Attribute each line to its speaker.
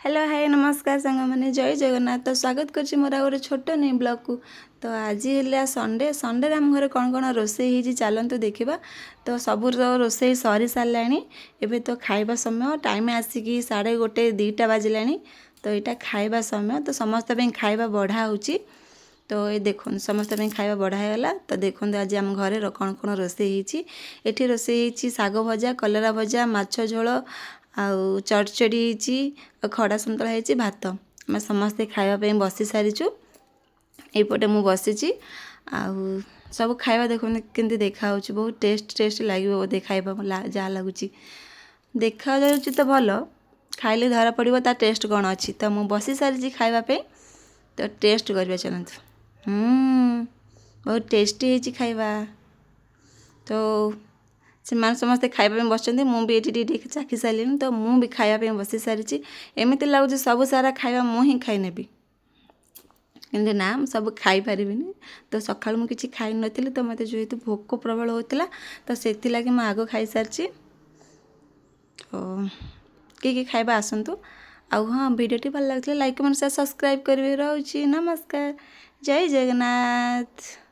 Speaker 1: Hello hi नमस्कार सांग मैंने जय जगन्नाथ। तो स्वागत कर मोर गोटे छोट नहीं ब्लॉग को। तो आज है संडे संडे आम घर कौन कौन रोसई हो चलतु देखा। तो सब रोसई सरी सारा एवं तो खाइबा समय टाइम आसिक 1:30 2टा बाजिला। तो यहाँ खाइबा समय तो समस्त खाइबा बढ़ा हो। तो ये देखो समस्त खाइबा बढ़ागला। तो देखो आज आम घर कौन कौन रोसई होती रोसई शाग भजा कलरा भजा माछ झोल आउ चटचड़ी हो खड़ा सन्तुला हो भात आम समस्ते खावाई बसी सारीचु। एपटे मु बसी आउ सब खाइबा देखो केमती देखा बहुत टेस्ट टेस्ट लगे बोधे खाइबा जहाँ लगुच देखा तो भल खाइले धरा पड़ो ता टेस्ट कौन अच्छी। तो मु बसी सारी खाइबापे तो टेस्ट करवा चलतु। बहुत टेस्टी है खाइबा। तो से समस्ते खाइबा बस मुझे चाखी सारे तो मुझे भी खाइबा बसी सारी। एमती लगुच सब सारा खाइबा मुझे खाई नेबी कि ना सब खाई पारिनी। तो सकाल मुझे किसी खाई नी तो मत जेहेतु भोक प्रबल होता तो से मुझे आग खाई सारी। तो किए खाइबा आसतु आउ हाँ वीडियोटी भल लगे लाइक कमेंट शेयर सब्सक्राइब करेंगे। रोची नमस्कार जय जगन्नाथ।